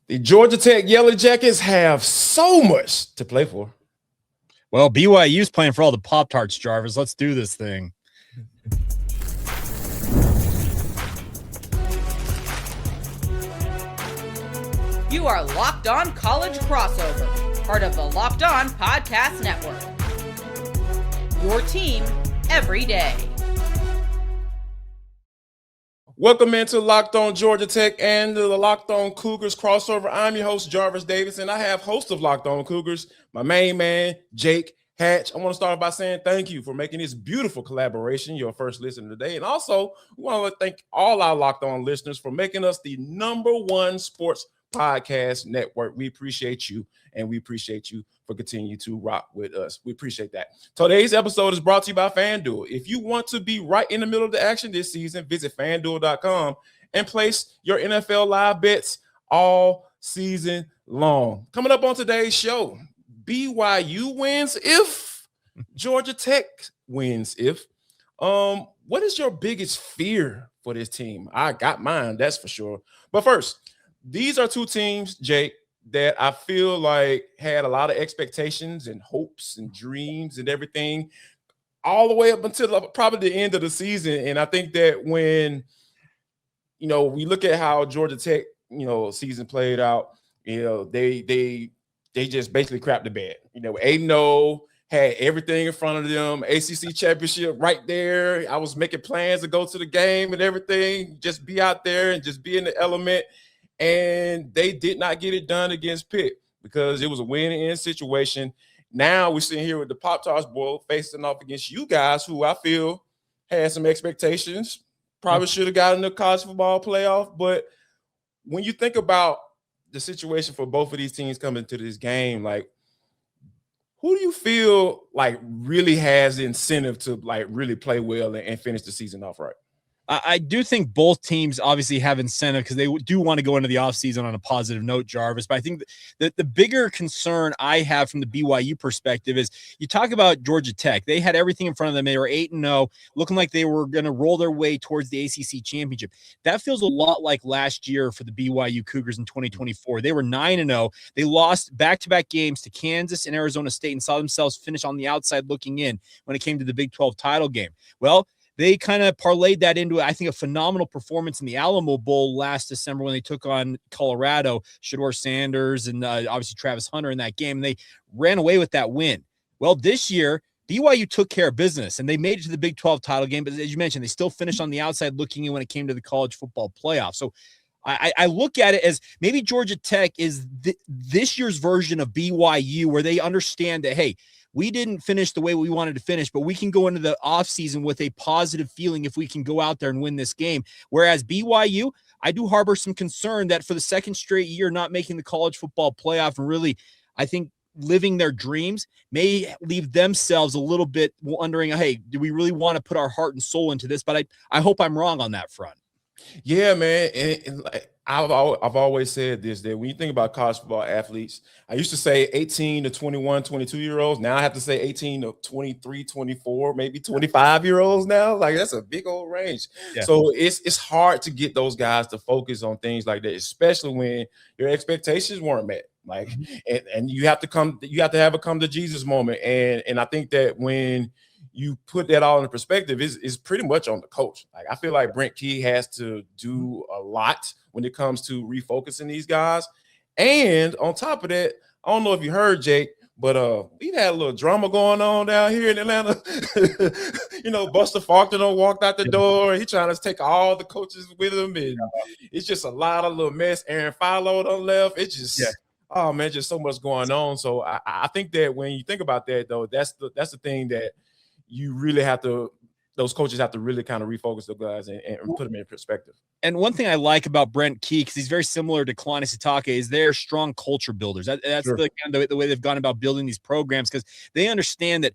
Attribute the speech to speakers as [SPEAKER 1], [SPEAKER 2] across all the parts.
[SPEAKER 1] The Georgia Tech Yellow Jackets have so much to play for.
[SPEAKER 2] Well, BYU's playing for all the Pop-Tarts, Jarvis. Let's do this thing.
[SPEAKER 3] You are Locked On College Crossover, part of the Locked On Podcast Network. Your team every day.
[SPEAKER 1] Welcome into Locked On Georgia Tech and the Locked On Cougars crossover. I'm your host, Jarvis Davis, and I have host of Locked On Cougars, my main man, Jake Hatch. I want to start by saying thank you for making this beautiful collaboration your first listener today. And also, we want to thank all our Locked On listeners for making us the #1 sports podcast network. We appreciate you, and we appreciate you for continuing to rock with us. We appreciate that. Today's episode is brought to you by FanDuel. If you want to be right in the middle of the action this season, visit FanDuel.com and place your NFL live bets all season long. Coming up on today's show, BYU wins if, Georgia Tech wins if. What is your biggest fear for this team? I got mine, that's for sure. But first, these are two teams, Jake, that I feel like had a lot of expectations and hopes and dreams and everything all the way up until probably the end of the season. And I think that when, we look at how Georgia Tech, season played out, they just basically crapped the bed. 8-0, had everything in front of them, ACC championship right there. I was making plans to go to the game and everything, just be out there and just be in the element. And they did not get it done against Pitt because it was a win-in situation. Now we're sitting here with the Pop-Tarts Bowl facing off against you guys who I feel had some expectations, probably should have gotten the college football playoff. But when you think about the situation for both of these teams coming to this game, like, who do you feel like really has the incentive to like really play well and finish the season off right?
[SPEAKER 2] I do think both teams obviously have incentive because they do want to go into the offseason on a positive note, Jarvis. But I think that the bigger concern I have from the BYU perspective is you talk about Georgia Tech. They had everything in front of them. They were 8-0, looking like they were going to roll their way towards the ACC championship. That feels a lot like last year for the BYU Cougars in 2024. They were 9-0. They lost back-to-back games to Kansas and Arizona State and saw themselves finish on the outside looking in when it came to the Big 12 title game. Well, they kind of parlayed that into, I think, a phenomenal performance in the Alamo Bowl last December when they took on Colorado, Shedeur Sanders and obviously Travis Hunter in that game. And they ran away with that win. Well, this year, BYU took care of business, and they made it to the Big 12 title game. But as you mentioned, they still finished on the outside looking in when it came to the college football playoff. So I look at it as maybe Georgia Tech is this year's version of BYU, where they understand that, hey, we didn't finish the way we wanted to finish, but we can go into the offseason with a positive feeling if we can go out there and win this game. Whereas BYU, I do harbor some concern that for the second straight year not making the college football playoff and really, I think, living their dreams may leave themselves a little bit wondering, hey, do we really want to put our heart and soul into this? But I hope I'm wrong on that front.
[SPEAKER 1] Yeah, man. And I've always said this, that when you think about college football athletes, I used to say 18 to 21, 22-year-olds. Now I have to say 18 to 23, 24, maybe 25-year-olds now. Like, that's a big old range. Yeah. So it's hard to get those guys to focus on things like that, especially when your expectations weren't met. Like, and you have to have a come to Jesus moment. And I think that when you put that all in perspective, is pretty much on the coach. Like, I feel like Brent Key has to do a lot when it comes to refocusing these guys. And on top of that, I don't know if you heard, Jake, but we've had a little drama going on down here in Atlanta. Buster Faulkner walked out the door. He's trying to take all the coaches with him, and it's just a lot of little mess. Aaron Philo done left. It's just oh man, just so much going on. So I think that when you think about that, though, that's the thing that you really have to, those coaches have to really kind of refocus the guys and put them in perspective.
[SPEAKER 2] And one thing I like about Brent Key, because he's very similar to Kalani Sitake, is they're strong culture builders. That's sure. the way they've gone about building these programs, because they understand that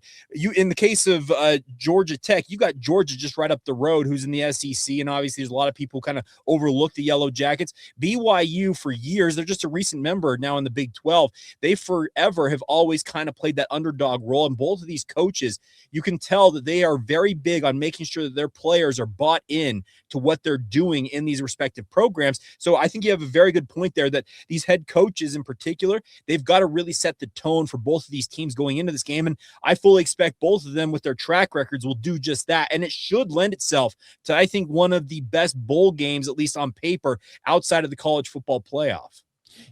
[SPEAKER 2] in the case of Georgia Tech, you got Georgia just right up the road, who's in the SEC, and obviously there's a lot of people who kind of overlook the Yellow Jackets. BYU for years, they're just a recent member now in the Big 12. They forever have always kind of played that underdog role, and both of these coaches, you can tell that they are very big on on making sure that their players are bought in to what they're doing in these respective programs. So I think you have a very good point there that these head coaches in particular, they've got to really set the tone for both of these teams going into this game. And I fully expect both of them with their track records will do just that. And it should lend itself to, I think, one of the best bowl games, at least on paper, outside of the college football playoff.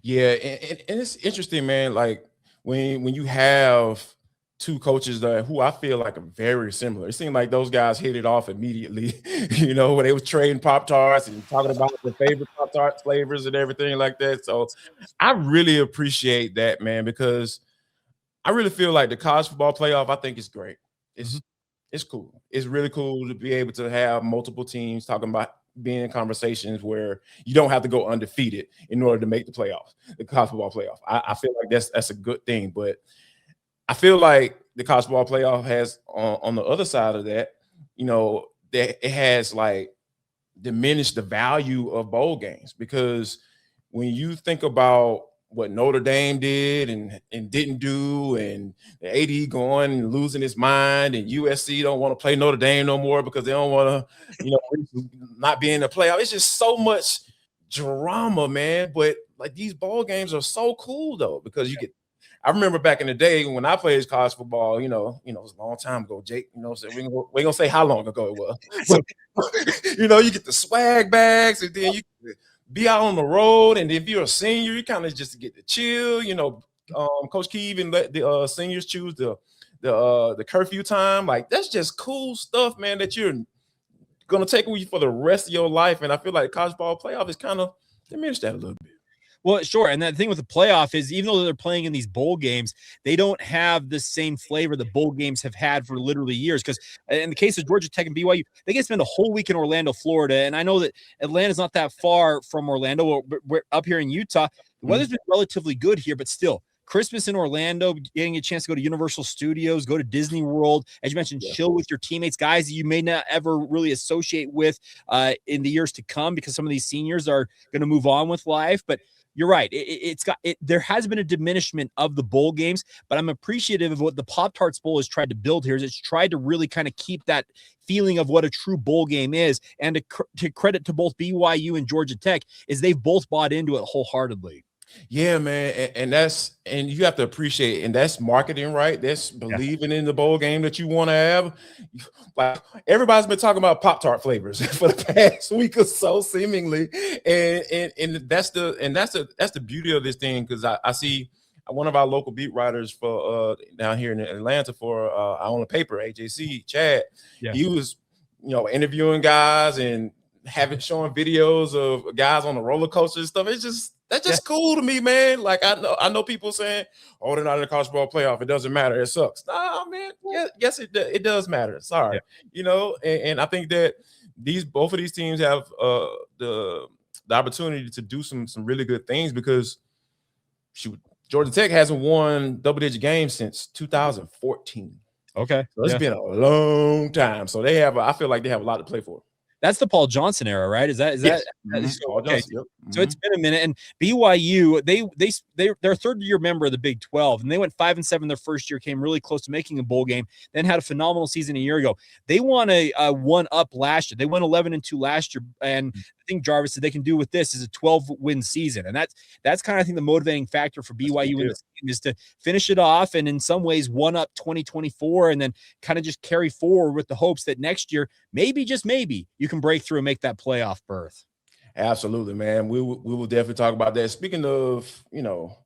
[SPEAKER 1] Yeah, and it's interesting, man. Like when you have two coaches that who I feel like are very similar. It seemed like those guys hit it off immediately, when they was trading Pop-Tarts and talking about their favorite Pop-Tart flavors and everything like that. So I really appreciate that, man, because I really feel like the college football playoff, I think it's great. It's cool. It's really cool to be able to have multiple teams talking about being in conversations where you don't have to go undefeated in order to make the playoffs, the college football playoff. I feel like that's a good thing, but I feel like the college football playoff has on the other side of that, that it has like diminished the value of bowl games, because when you think about what Notre Dame did and didn't do, and the AD going and losing his mind, and USC don't want to play Notre Dame no more because they don't want to, not be in the playoff. It's just so much drama, man. But like these bowl games are so cool though, because you get. I remember back in the day when I played college football, it was a long time ago, Jake. So we're gonna say how long ago it was. But, you get the swag bags, and then you be out on the road, and if you're a senior, you kind of just get to chill. Coach Key even let the seniors choose the curfew time. Like that's just cool stuff, man, that you're gonna take with you for the rest of your life. And I feel like college ball playoff is kind of diminished that a little bit.
[SPEAKER 2] Well, sure. And the thing with the playoff is, even though they're playing in these bowl games, they don't have the same flavor that bowl games have had for literally years. Because in the case of Georgia Tech and BYU, they get to spend a whole week in Orlando, Florida. And I know that Atlanta's not that far from Orlando. We're up here in Utah. The weather's been relatively good here, but still, Christmas in Orlando, getting a chance to go to Universal Studios, go to Disney World, as you mentioned, chill with your teammates, guys that you may not ever really associate with in the years to come, because some of these seniors are going to move on with life. But you're right. There has been a diminishment of the bowl games, but I'm appreciative of what the Pop-Tarts Bowl has tried to build here. Is it's tried to really kind of keep that feeling of what a true bowl game is. And to credit to both BYU and Georgia Tech is they've both bought into it wholeheartedly.
[SPEAKER 1] Yeah, man, and you have to appreciate it, and that's marketing, right? That's believing in the bowl game that you want to have. Like everybody's been talking about Pop-Tart flavors for the past week or so, seemingly, and that's the beauty of this thing, because I see one of our local beat writers for down here in Atlanta for our own paper, AJC, Chad. Yeah. He was interviewing guys and showing videos of guys on the roller coaster and stuff. That's just cool to me, man. Like I know people saying, "Oh, they're not in the college ball playoff. It doesn't matter. It sucks." Nah, man. Yes, it does matter. Sorry, and I think that both of these teams have the opportunity to do some really good things, because Georgia Tech hasn't won double-digit games since 2014.
[SPEAKER 2] Okay,
[SPEAKER 1] so it's been a long time. So I feel like they have a lot to play for.
[SPEAKER 2] That's the Paul Johnson era, right? Is that
[SPEAKER 1] Paul Johnson, yep.
[SPEAKER 2] So it's been a minute. And BYU, they're a third-year member of the Big 12, and they went 5-7 their first year, came really close to making a bowl game, then had a phenomenal season a year ago. They won a 1-up last year. They went 11-2 last year, and I think Jarvis said they can do with this is a 12-win season, and that's kind of, I think, the motivating factor for BYU in this game is to finish it off and in some ways 1-up 2024, and then kind of just carry forward with the hopes that next year, maybe, just maybe, you can break through and make that playoff berth.
[SPEAKER 1] Absolutely, man. We will definitely talk about that. Speaking of, we talk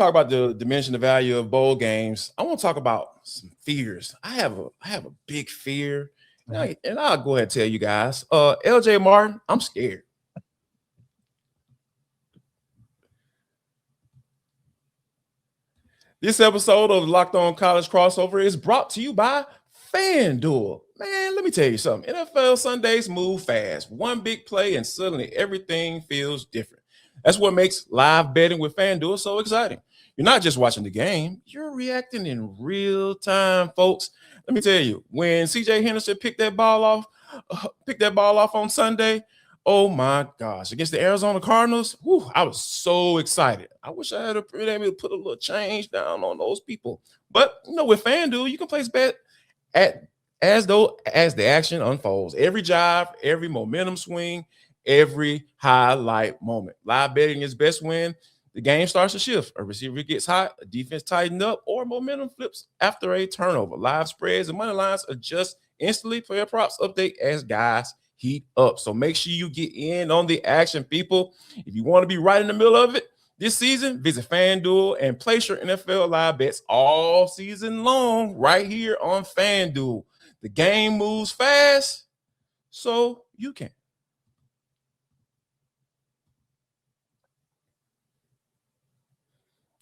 [SPEAKER 1] about the dimension, the value of bowl games. I want to talk about some fears. I have a big fear, and I'll go ahead and tell you guys. LJ Martin, I'm scared. This episode of the Locked On College Crossover is brought to you by FanDuel. Man, let me tell you something. NFL Sundays move fast. One big play and suddenly everything feels different. That's what makes live betting with FanDuel so exciting. You're not just watching the game, you're reacting in real time, folks. Let me tell you, when CJ Henderson picked that ball off on Sunday, oh my gosh, against the Arizona Cardinals, I was so excited. I wish I had been able to put a little change down on those people. But with FanDuel, you can place bet at as the action unfolds. Every jive, every momentum swing, every highlight moment. Live betting is best when the game starts to shift. A receiver gets hot, a defense tighten up, or momentum flips after a turnover. Live spreads and money lines adjust instantly. Player props update as guys heat up. So make sure you get in on the action, people. If you want to be right in the middle of it this season, visit FanDuel and place your NFL live bets all season long right here on FanDuel. The game moves fast, so you can.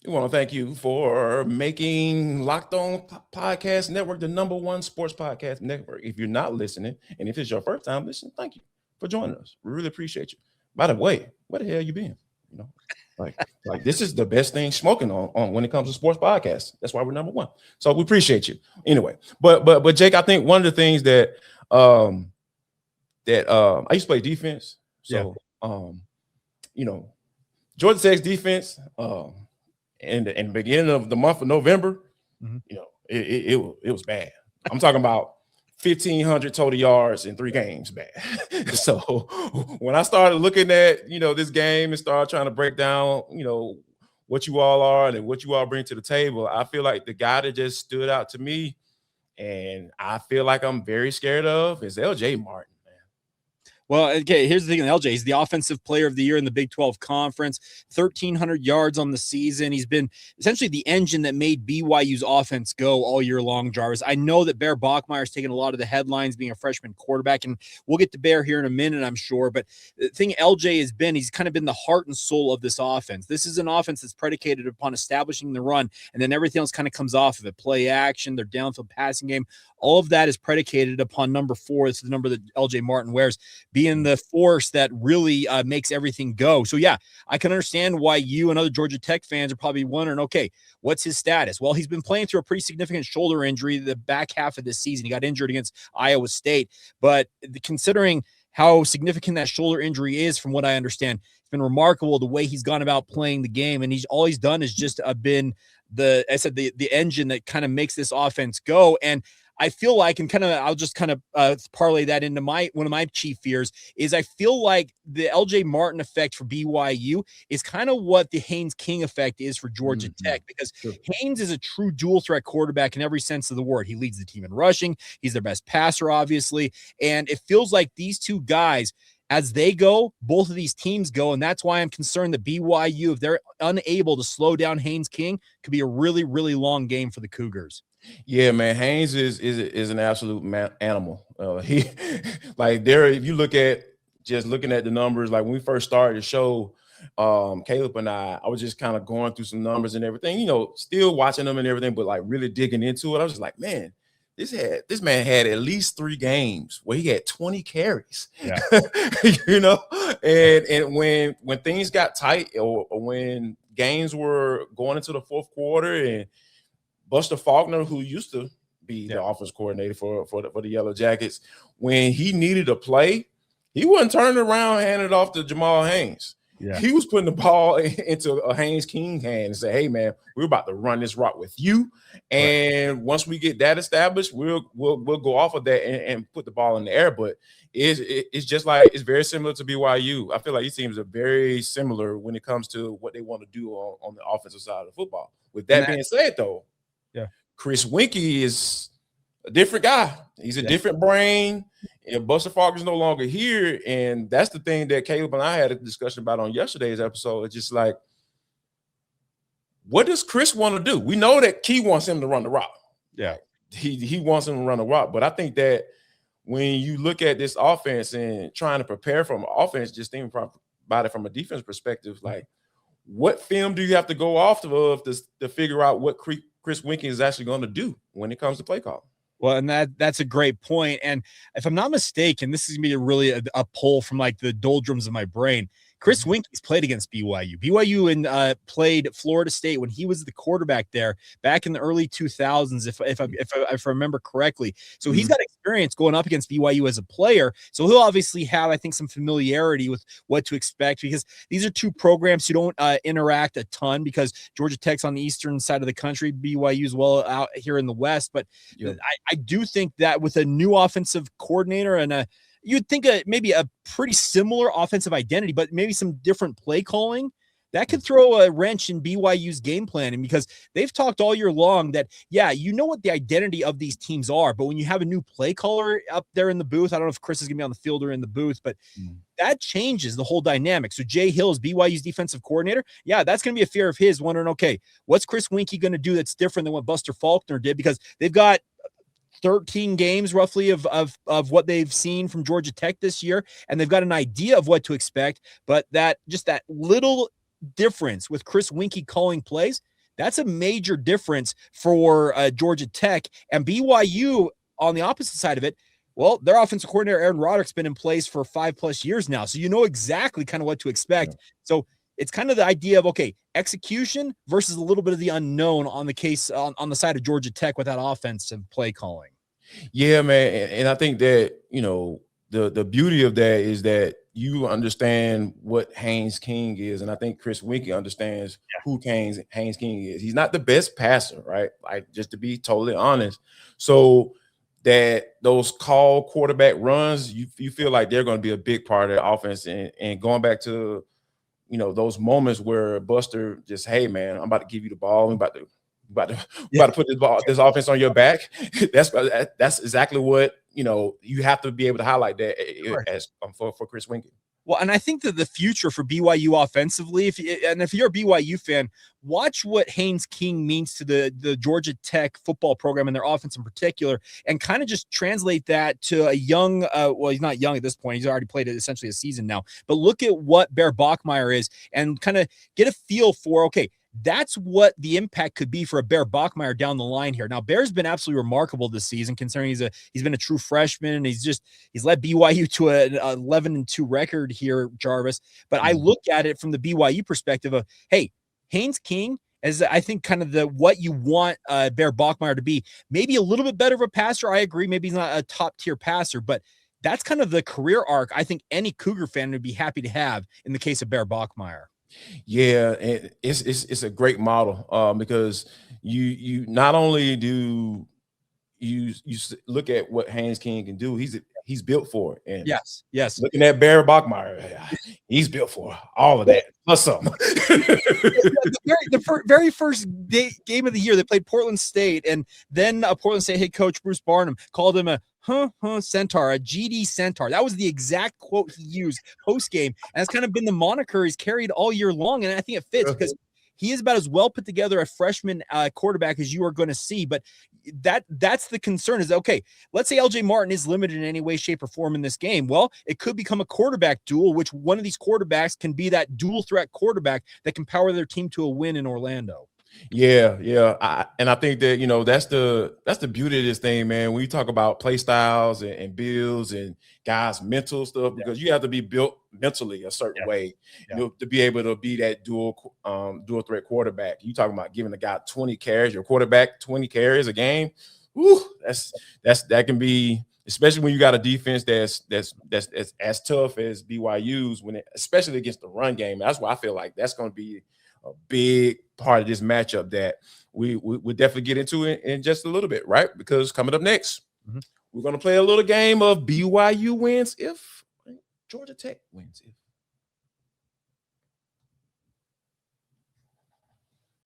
[SPEAKER 1] We want to thank you for making Locked On Podcast Network the #1 sports podcast network. If you're not listening, and if it's your first time listening, thank you for joining us. We really appreciate you. By the way, where the hell you been? You know, like this is the best thing smoking on when it comes to sports podcasts. That's why we're #1. So we appreciate you. Anyway, but Jake, I think one of the things that I used to play defense. So you know, Georgia Tech's defense. In the beginning of the month of November, you know, it was bad. I'm talking about 1,500 total yards in 3 games bad. So when I started looking at, you know, this game and started trying to break down, you know, what you all are and what you all bring to the table, I feel like the guy that just stood out to me and I feel like I'm very scared of is LJ Martin.
[SPEAKER 2] Well, okay, here's the thing. LJ, he's the offensive player of the year in the Big 12 Conference, 1,300 yards on the season. He's been essentially the engine that made BYU's offense go all year long, Jarvis. I know that Bear Bachmeier's taken a lot of the headlines being a freshman quarterback, and we'll get to Bear here in a minute, I'm sure. But the thing LJ has been, he's kind of been the heart and soul of this offense. This is an offense that's predicated upon establishing the run, and then everything else kind of comes off of it. Play action, their downfield passing game, all of that is predicated upon number 4. This is the number that LJ Martin wears, being the force that really makes everything go. So, yeah, I can understand why you and other Georgia Tech fans are probably wondering, okay, what's his status? Well, he's been playing through a pretty significant shoulder injury the back half of this season. He got injured against Iowa State. But considering how significant that shoulder injury is, from what I understand, it's been remarkable the way he's gone about playing the game. And all he's done is just been the engine that kind of makes this offense go. And I feel like, and I'll just parlay that into one of my chief fears is I feel like the LJ Martin effect for BYU is kind of what the Haynes King effect is for Georgia Tech, because Haynes is a true dual threat quarterback in every sense of the word. He leads the team in rushing. He's their best passer, obviously. And it feels like these two guys, as they go, both of these teams go. And that's why I'm concerned that BYU, if they're unable to slow down Haynes King, could be a really, really long game for the Cougars.
[SPEAKER 1] Yeah, man, Haynes is an absolute animal. He like there. If you look at looking at the numbers, like when we first started the show, Caleb and I was just kind of going through some numbers and everything. You know, still watching them and everything, but like really digging into it. I was just like, man, this man had at least 3 games where he had 20 carries.
[SPEAKER 2] Yeah.
[SPEAKER 1] You know, and when things got tight or when games were going into the fourth quarter and Buster Faulkner, who used to be the offense coordinator for the Yellow Jackets, when he needed a play, he wasn't turning around and handing it off to Jamal Haynes. Yeah. He was putting the ball into a Haynes King hand and say, hey, man, we're about to run this route with you. And once we get that established, we'll go off of that and put the ball in the air. But it's just like it's very similar to BYU. I feel like these teams are very similar when it comes to what they want to do on the offensive side of the football. With that being said, though, Chris Weinke is a different guy. He's a different brain. And Buster Faulkner's no longer here. And that's the thing that Caleb and I had a discussion about on yesterday's episode. It's just like, what does Chris want to do? We know that Key wants him to run the rock. Yeah. He wants him to run the rock. But I think that when you look at this offense and trying to prepare for an offense, just thinking about it from a defense perspective, like, what film do you have to go off of to figure out what Chris Weinke is actually going to do when it comes to play call?
[SPEAKER 2] Well, and that's a great point. And if I'm not mistaken, this is going to be really a pull from like the doldrums of my brain. Chris Weinke's played against BYU. BYU and played Florida State when he was the quarterback there back in the early 2000s, if I remember correctly. So he's got experience going up against BYU as a player. So he'll obviously have, I think, some familiarity with what to expect, because these are two programs who don't interact a ton, because Georgia Tech's on the eastern side of the country, BYU as well out here in the west. But I do think that with a new offensive coordinator and you'd think maybe a pretty similar offensive identity, but maybe some different play calling, that could throw a wrench in BYU's game planning, because they've talked all year long that, you know what the identity of these teams are, but when you have a new play caller up there in the booth, I don't know if Chris is going to be on the field or in the booth, but that changes the whole dynamic. So Jay Hill is BYU's defensive coordinator. That's going to be a fear of his, wondering, okay, what's Chris Weinke going to do that's different than what Buster Faulkner did, because they've got 13 games roughly of what they've seen from Georgia Tech this year, and they've got an idea of what to expect. But that little difference with Chris Weinke calling plays, that's a major difference for Georgia Tech. And BYU, on the opposite side of it, well, their offensive coordinator Aaron Roderick's been in place for 5+ years now, so you know exactly kind of what to expect. So it's kind of the idea of, okay, execution versus a little bit of the unknown on the case on the side of Georgia Tech with that offensive play calling.
[SPEAKER 1] Yeah, man. And I think that, the beauty of that is that you understand what Haynes King is. And I think Chris Weinke understands who Haynes King is. He's not the best passer, right? Like, just to be totally honest. So that those call quarterback runs, you feel like they're going to be a big part of the offense. And going back to, those moments where Buster just, hey, man, I'm about to give you the ball. I'm about to put this offense on your back. That's exactly what, you have to be able to highlight that as for Chris Weinke.
[SPEAKER 2] Well, and I think that the future for BYU offensively, if you're a BYU fan, watch what Haynes King means to the Georgia Tech football program and their offense in particular, and kind of just translate that to a young, well, he's not young at this point. He's already played essentially a season now. But look at what Bear Bachmeier is and kind of get a feel for, okay, that's what the impact could be for a Bear Bachmeier down the line here. Now, Bear's been absolutely remarkable this season, considering he's been a true freshman, and he's led BYU to an 11-2 record here, Jarvis. But I look at it from the BYU perspective of, hey, Haynes King, as I think kind of what you want Bear Bachmeier to be, maybe a little bit better of a passer. I agree. Maybe he's not a top tier passer, but that's kind of the career arc I think any Cougar fan would be happy to have in the case of Bear Bachmeier.
[SPEAKER 1] Yeah, and it's a great model because you not only do you look at what Haynes King can do, he's built for it. And
[SPEAKER 2] yes.
[SPEAKER 1] Looking at Barry Bachmeier, he's built for all of that plus some.
[SPEAKER 2] The very first game of the year, they played Portland State, and then Portland State head coach Bruce Barnum called him a Centaur, a GD Centaur. That was the exact quote he used post game, and that's kind of been the moniker he's carried all year long. And I think it fits because he is about as well put together a freshman quarterback as you are going to see. But that's the concern is, okay, let's say LJ Martin is limited in any way, shape, or form in this game. Well, it could become a quarterback duel, which one of these quarterbacks can be that dual threat quarterback that can power their team to a win in Orlando.
[SPEAKER 1] Yeah. And I think that, that's the beauty of this thing, man. When you talk about play styles and builds and guys' mental stuff, because you have to be built mentally a certain way, to be able to be that dual threat quarterback. You talking about giving a guy 20 carries, your quarterback 20 carries a game. Whew, that can be, especially when you got a defense that's as tough as BYU's, especially against the run game. That's why I feel like that's going to be a big part of this matchup that we definitely get into it in just a little bit, right? Because coming up next, we're going to play a little game of BYU wins if, Georgia Tech wins if.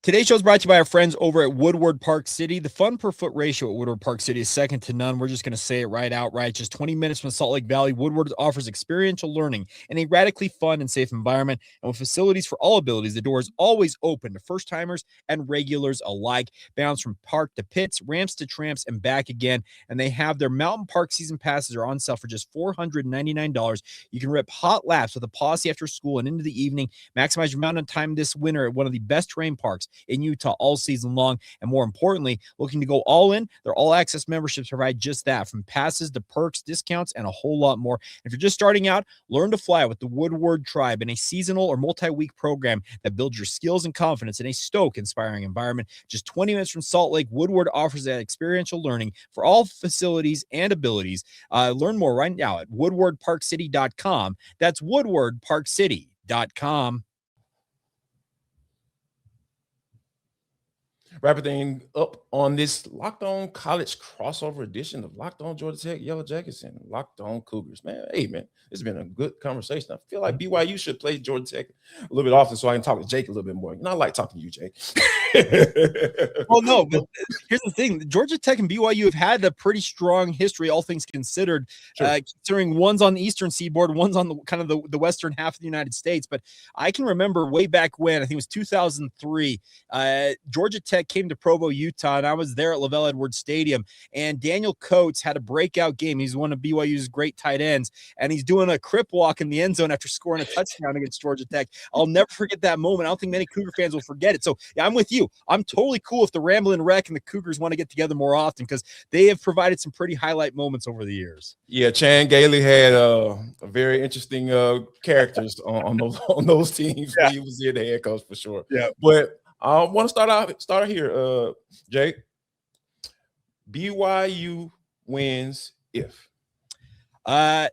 [SPEAKER 2] Today's show is brought to you by our friends over at Woodward Park City. The fun per foot ratio at Woodward Park City is second to none. We're just going to say it right outright. Just 20 minutes from Salt Lake Valley, Woodward offers experiential learning in a radically fun and safe environment. And with facilities for all abilities, the door is always open to first-timers and regulars alike. Bounce from park to pits, ramps to tramps, and back again. And they have their Mountain Park season passes are on sale for just $499. You can rip hot laps with a posse after school and into the evening. Maximize your mountain time this winter at one of the best terrain parks in Utah all season long. And more importantly, looking to go all in, their all access memberships provide just that, from passes to perks, discounts, and a whole lot more. If you're just starting out, learn to fly with the Woodward Tribe in a seasonal or multi-week program that builds your skills and confidence in a stoke-inspiring environment. Just 20 minutes from Salt Lake, Woodward offers that experiential learning for all facilities and abilities. Learn more right now at woodwardparkcity.com. That's woodwardparkcity.com.
[SPEAKER 1] Wrapping thing up on this Locked On College crossover edition of Locked On Georgia Tech Yellow Jackets and Locked On Cougars. Man, hey, man, this has been a good conversation. I feel like BYU should play Georgia Tech a little bit often so I can talk to Jake a little bit more. You know, I like talking to you, Jake.
[SPEAKER 2] Well, no, but here's the thing. Georgia Tech and BYU have had a pretty strong history, all things considered, considering one's on the eastern seaboard, one's on the kind of the western half of the United States. But I can remember way back when, I think it was 2003, Georgia Tech came to Provo, Utah, and I was there at Lavelle Edwards Stadium, and Daniel Coates had a breakout game. He's one of BYU's great tight ends, and he's doing a crip walk in the end zone after scoring a touchdown against Georgia Tech. I'll never forget that moment. I don't think many Cougar fans will forget it. So yeah, I'm with you. I'm totally cool if the Ramblin' Wreck and the Cougars want to get together more often, because they have provided some pretty highlight moments over the years.
[SPEAKER 1] Yeah, Chan Gailey had a very interesting characters on those teams when he was here, the head coach, for sure.
[SPEAKER 2] Yeah,
[SPEAKER 1] but I want to start here, Jake. BYU wins if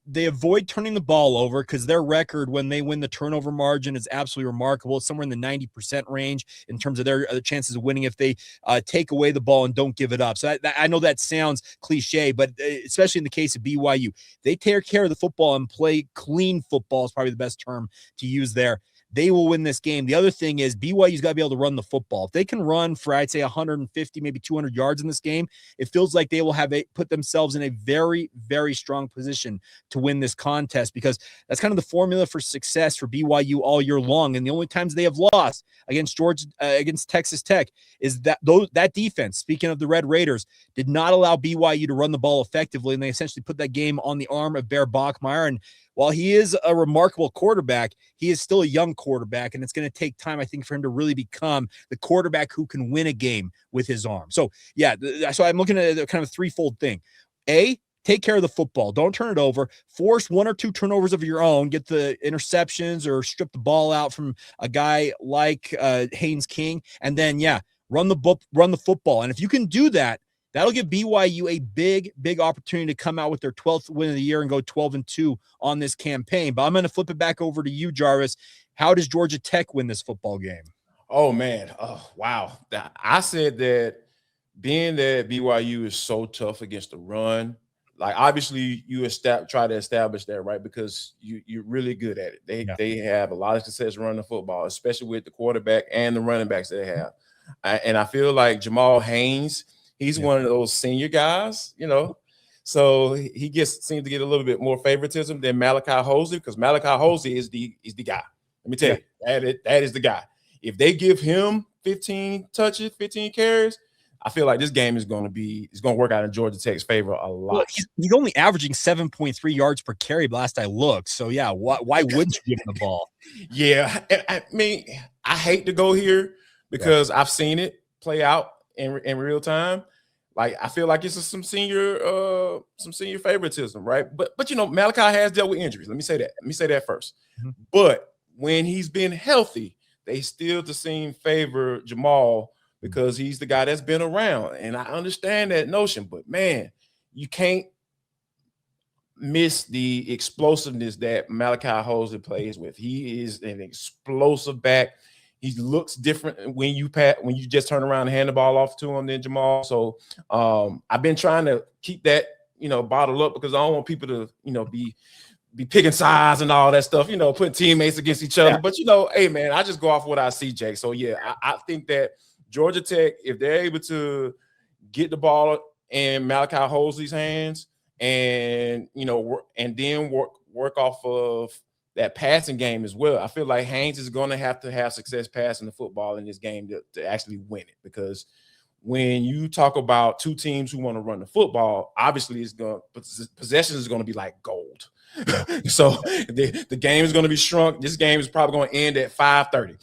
[SPEAKER 2] they avoid turning the ball over, because their record when they win the turnover margin is absolutely remarkable. It's somewhere in the 90% range in terms of their chances of winning if they take away the ball and don't give it up. So I know that sounds cliche, but especially in the case of BYU, they take care of the football and play clean football is probably the best term to use there. They will win this game. The other thing is BYU's got to be able to run the football. If they can run for, I'd say, 150, maybe 200 yards in this game, it feels like they will have put themselves in a very, very strong position to win this contest, because that's kind of the formula for success for BYU all year long. And the only times they have lost against against Texas Tech is that defense, speaking of the Red Raiders, did not allow BYU to run the ball effectively, and they essentially put that game on the arm of Bear Bachmeier. And while he is a remarkable quarterback, he is still a young quarterback, and it's going to take time, I think, for him to really become the quarterback who can win a game with his arm. So, yeah, so I'm looking at a kind of threefold thing. A, take care of the football. Don't turn it over. Force one or two turnovers of your own. Get the interceptions or strip the ball out from a guy like Haynes King. And then, run the football. And if you can do that, that'll give BYU a big, big opportunity to come out with their 12th win of the year and go 12-2 on this campaign. But I'm going to flip it back over to you, Jarvis. How does Georgia Tech win this football game?
[SPEAKER 1] Oh, man. Oh, wow. I said that being that BYU is so tough against the run, like obviously you try to establish that, right? Because you're really good at it. They have a lot of success running the football, especially with the quarterback and the running backs they have. And I feel like Jamal Haynes, he's one of those senior guys, so he seems to get a little bit more favoritism than Malachi Hosley, because Malachi Hosley is the guy. Let me tell you, that is the guy. If they give him 15 touches, 15 carries, I feel like this game is going to work out in Georgia Tech's favor a lot.
[SPEAKER 2] Well, he's only averaging 7.3 yards per carry last I looked. So yeah, why wouldn't you give him the ball?
[SPEAKER 1] Yeah, I mean, I hate to go here because I've seen it play out in real time. Like, I feel like it's some senior favoritism, right? But Malachi has dealt with injuries. Let me say that first. Mm-hmm. But when he's been healthy, they still seem favor Jamal because he's the guy that's been around. And I understand that notion, but man, you can't miss the explosiveness that Malachi Hosley plays with. He is an explosive back. He looks different when you just turn around and hand the ball off to him than Jamal. So I've been trying to keep that, bottled up, because I don't want people to, be picking sides and all that stuff, putting teammates against each other. Yeah. But, hey, man, I just go off what I see, Jake. So, yeah, I think that Georgia Tech, if they're able to get the ball in Malachi Hosley's hands and, and then work off of that passing game as well, I feel like Haynes is going to have success passing the football in this game to actually win it. Because when you talk about two teams who want to run the football, obviously possessions is going to be like gold. So the game is going to be shrunk. This game is probably going to end at 5:30.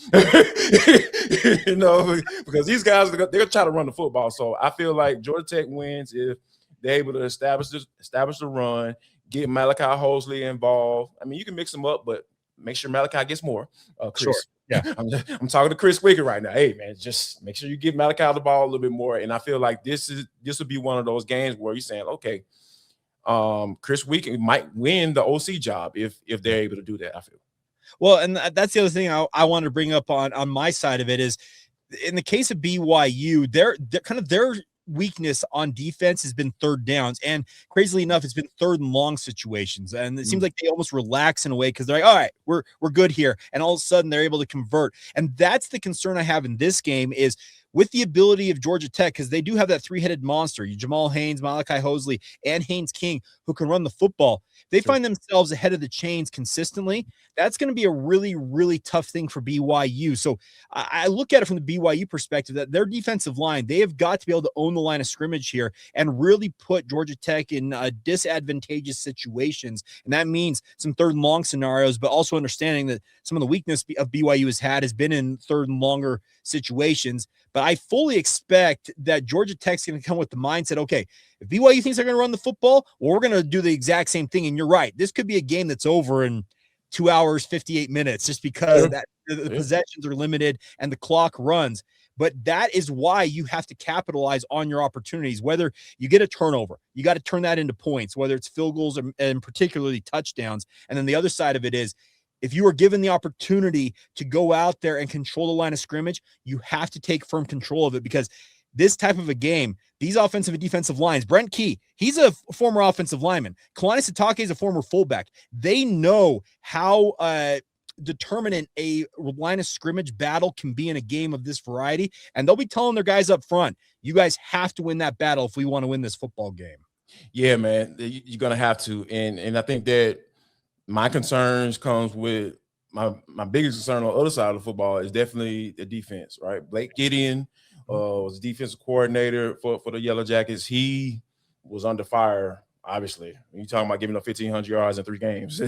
[SPEAKER 1] Because these guys, they're going to try to run the football. So I feel like Georgia Tech wins if they're able to establish the run, get Malachi Hosley involved. I mean, you can mix them up, but make sure Malachi gets more. Chris.
[SPEAKER 2] Sure. Yeah.
[SPEAKER 1] I'm talking to Chris Weinke right now. Hey, man, just make sure you give Malachi the ball a little bit more. And I feel like this will be one of those games where you're saying, okay, Chris Weinke might win the OC job if they're able to do that, I feel.
[SPEAKER 2] Well, and that's the other thing I wanted to bring up on my side of it is, in the case of BYU, they're kind of their weakness on defense has been third downs, and crazily enough, it's been third and long situations. And it seems like they almost relax in a way because they're like, all right, we're good here, and all of a sudden they're able to convert. And that's the concern I have in this game is with the ability of Georgia Tech, because they do have that three-headed monster, Jamal Haynes, Malachi Hosley, and Haynes King, who can run the football. They find themselves ahead of the chains consistently. That's going to be a really, really tough thing for BYU. So I look at it from the BYU perspective that their defensive line, they have got to be able to own the line of scrimmage here and really put Georgia Tech in disadvantageous situations. And that means some third and long scenarios, but also understanding that some of the weakness of BYU has been in third and longer situations. But I fully expect that Georgia Tech's going to come with the mindset, okay, if BYU thinks they're going to run the football, well, we're going to do the exact same thing. And you're right. This could be a game that's over in 2 hours, 58 minutes, just because the possessions are limited and the clock runs. But that is why you have to capitalize on your opportunities. Whether you get a turnover, you got to turn that into points, whether it's field goals and particularly touchdowns. And then the other side of it is, if you are given the opportunity to go out there and control the line of scrimmage, you have to take firm control of it, because this type of a game, these offensive and defensive lines, Brent Key, he's a former offensive lineman. Kalani Sitake is a former fullback. They know how determinant a line of scrimmage battle can be in a game of this variety, and they'll be telling their guys up front, you guys have to win that battle if we want to win this football game.
[SPEAKER 1] Yeah, man, you're going to have to. And I think that my concerns comes with my biggest concern on the other side of the football is definitely the defense, right? Blake Gideon was the defensive coordinator for the Yellow Jackets. He was under fire, obviously. You're talking about giving up 1,500 yards in 3 games.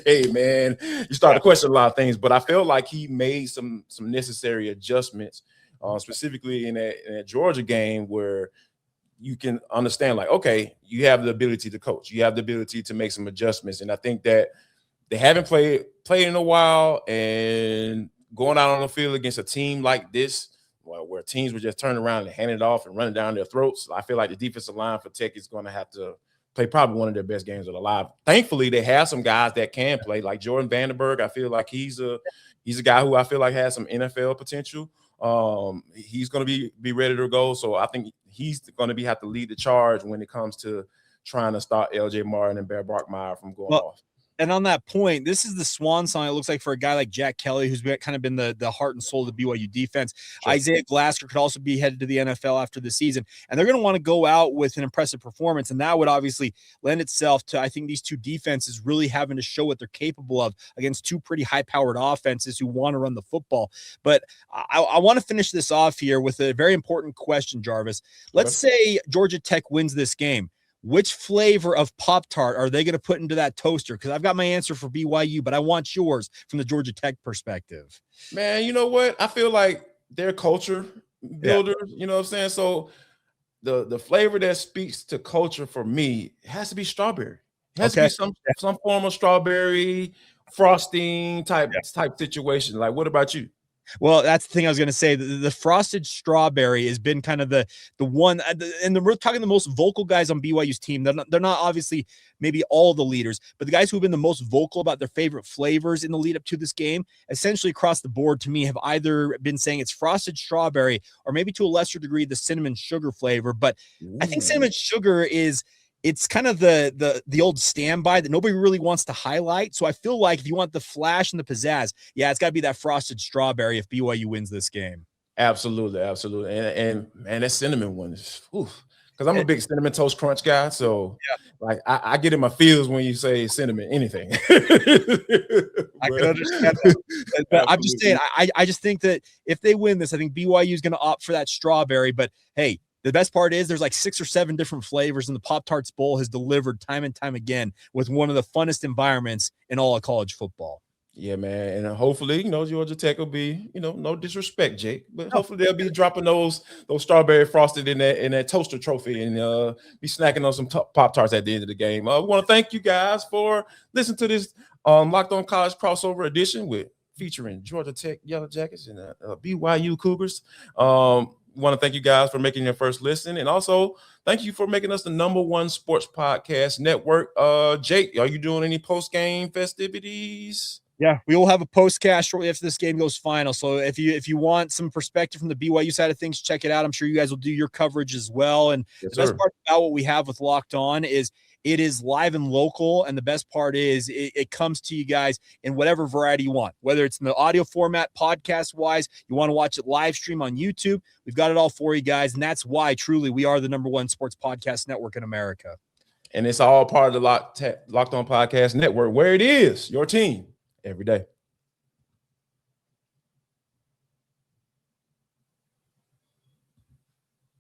[SPEAKER 1] Hey, man, you start to question a lot of things. But I felt like he made some necessary adjustments, specifically in that Georgia game, where you can understand, like, okay, you have the ability to coach. You have the ability to make some adjustments. And I think that they haven't played in a while, and going out on the field against a team like this, where teams would just turn around and hand it off and run it down their throats, I feel like the defensive line for Tech is going to have to play probably one of their best games of their life. Thankfully, they have some guys that can play, like Jordan Vandenberg. I feel like he's a guy who I feel like has some NFL potential. He's going to be ready to go. So I think he's going to have to lead the charge when it comes to trying to stop LJ Martin and Bear Bachmeier from going off.
[SPEAKER 2] And on that point, this is the swan song, it looks like, for a guy like Jack Kelly, who's kind of been the heart and soul of the BYU defense. Sure. Isaiah Glasser could also be headed to the NFL after the season. And they're going to want to go out with an impressive performance. And that would obviously lend itself to, I think, these two defenses really having to show what they're capable of against two pretty high-powered offenses who want to run the football. But I want to finish this off here with a very important question, Jarvis. Let's say Georgia Tech wins this game. Which flavor of Pop-Tart are they going to put into that toaster? Because I've got my answer for BYU, but I want yours from the Georgia Tech perspective.
[SPEAKER 1] Man, you know what? I feel like they're culture builders, you know what I'm saying? So the flavor that speaks to culture for me has to be strawberry. It has to be some form of strawberry frosting type situation. Like, what about you?
[SPEAKER 2] Well, that's the thing I was going to say. The frosted strawberry has been kind of the one, and we're talking the most vocal guys on BYU's team. They're not obviously maybe all the leaders, but the guys who have been the most vocal about their favorite flavors in the lead up to this game, essentially across the board to me, have either been saying it's frosted strawberry or maybe to a lesser degree the cinnamon sugar flavor. But I think cinnamon sugar it's kind of the old standby that nobody really wants to highlight. So I feel like if you want the flash and the pizzazz, it's got to be that frosted strawberry if BYU wins this game.
[SPEAKER 1] Absolutely. And man, that cinnamon one is, because I'm a big Cinnamon Toast Crunch guy. So like I get in my feels when you say cinnamon, anything.
[SPEAKER 2] I can understand that. But I'm just saying, I just think that if they win this, I think BYU is going to opt for that strawberry. But hey, The best part is there's like 6 or 7 different flavors, and the Pop-Tarts Bowl has delivered time and time again with one of the funnest environments in all of college football.
[SPEAKER 1] Yeah, man. And hopefully, Georgia Tech will be, no disrespect, Jake, but hopefully they'll be dropping those strawberry frosted in that toaster trophy and be snacking on some Pop-Tarts at the end of the game. We want to thank you guys for listening to this Locked On College crossover edition featuring Georgia Tech Yellow Jackets and BYU Cougars. Want to thank you guys for making your first listen, and also thank you for making us the #1 sports podcast network. Jake, are you doing any post-game festivities?
[SPEAKER 2] Yeah, we will have a postcast shortly after this game goes final. So if you want some perspective from the BYU side of things, check it out. I'm sure you guys will do your coverage as well. And
[SPEAKER 1] yes,
[SPEAKER 2] the best part about what we have with Locked On is it is live and local. And the best part is it comes to you guys in whatever variety you want, whether it's in the audio format, podcast wise, you want to watch it live stream on YouTube. We've got it all for you guys. And that's why truly we are the #1 sports podcast network in America.
[SPEAKER 1] And it's all part of the Locked On Podcast Network, where it is your team every day.